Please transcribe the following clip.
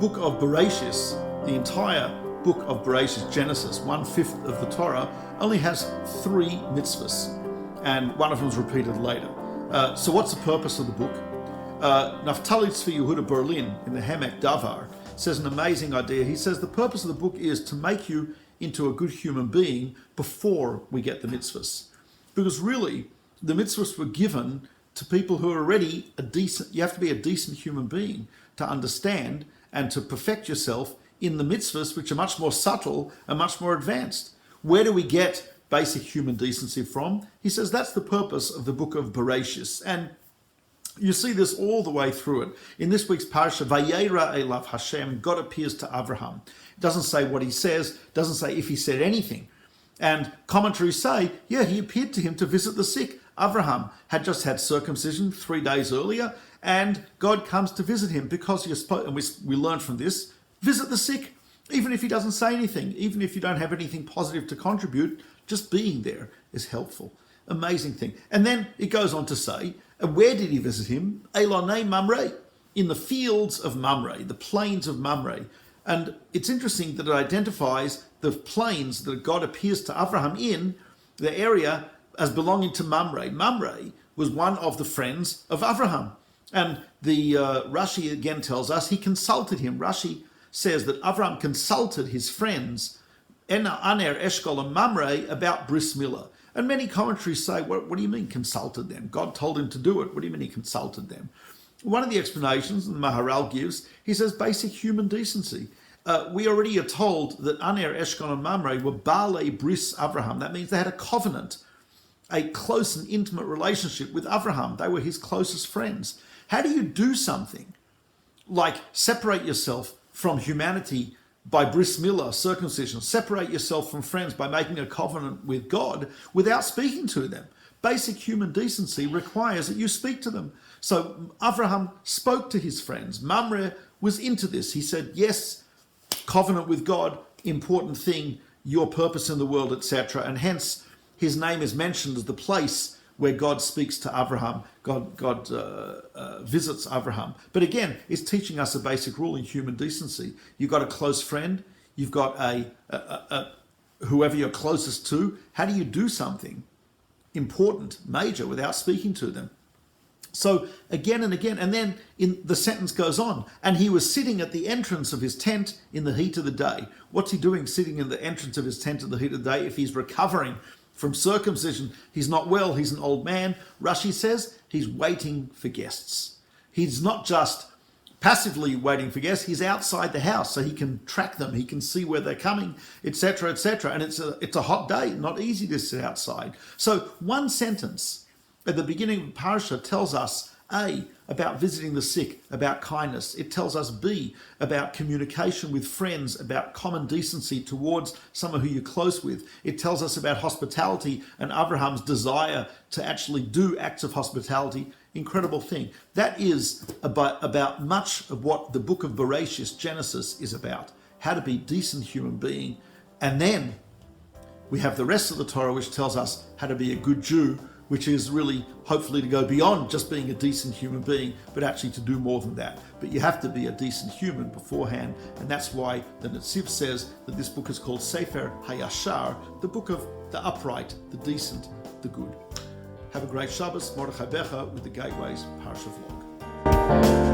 book of Bereishit, the entire book of Bereishit, Genesis, 1/5 of the Torah, only has 3 mitzvahs, and one of them is repeated later. So what's the purpose of the book? Naftali Tzvi Yehuda Berlin in the Hemek Davar says an amazing idea. He says the purpose of the book is to make you into a good human being before we get the mitzvahs. Because really, the mitzvahs were given to people who are already you have to be a decent human being to understand and to perfect yourself in the mitzvahs, which are much more subtle and much more advanced. Where do we get basic human decency from? He says that's the purpose of the book of Bereishit. And you see this all the way through it. In this week's parsha, Vayeira elav Hashem, God appears to Abraham. It doesn't say what he says, doesn't say if he said anything. And commentaries say, yeah, he appeared to him to visit the sick. Abraham had just had circumcision 3 days earlier, and God comes to visit him because and we learn from this, visit the sick. Even if he doesn't say anything, even if you don't have anything positive to contribute, just being there is helpful. Amazing thing. And then it goes on to say, where did he visit him? Elonei Mamre, in the fields of Mamre, the plains of Mamre. And it's interesting that it identifies the plains that God appears to Abraham in, the area, as belonging to Mamre. Mamre was one of the friends of Abraham. And the Rashi again tells us he consulted him. Rashi says that Abraham consulted his friends, Aner, Eshkol, and Mamre, about bris milah. And many commentaries say, what do you mean consulted them? God told him to do it. What do you mean he consulted them? One of the explanations the Maharal gives, he says basic human decency. We already are told that Aner, Eshkol, and Mamre were Baalei Bris Abraham. That means they had a covenant, a close and intimate relationship with Abraham. They were his closest friends. How do you do something like separate yourself from humanity by bris milah, circumcision, separate yourself from friends by making a covenant with God without speaking to them? Basic human decency requires that you speak to them. So Abraham spoke to his friends. Mamre was into this. He said, yes, covenant with God, important thing, your purpose in the world, etc. And hence his name is mentioned as the place where God speaks to Abraham, God visits Abraham. But again, it's teaching us a basic rule in human decency. You've got a close friend, you've got whoever you're closest to. How do you do something important, major, without speaking to them? So again and again, and then the sentence goes on, and he was sitting at the entrance of his tent in the heat of the day. What's he doing sitting in the entrance of his tent in the heat of the day if he's recovering from circumcision? He's not well, he's an old man. Rashi says he's waiting for guests. He's not just passively waiting for guests, he's outside the house so he can track them, he can see where they're coming, etc., etc. And it's a hot day, not easy to sit outside. So one sentence at the beginning of the parsha tells us A, about visiting the sick, about kindness. It tells us B, about communication with friends, about common decency towards someone who you're close with. It tells us about hospitality and Abraham's desire to actually do acts of hospitality. Incredible thing. That is about much of what the book of Bereishit, Genesis, is about. How to be a decent human being. And then we have the rest of the Torah, which tells us how to be a good Jew, which is really hopefully to go beyond just being a decent human being, but actually to do more than that. But you have to be a decent human beforehand, and that's why the Netziv says that this book is called Sefer HaYashar, the book of the upright, the decent, the good. Have a great Shabbos. Mordechai Becher with the Gateways Parsha vlog.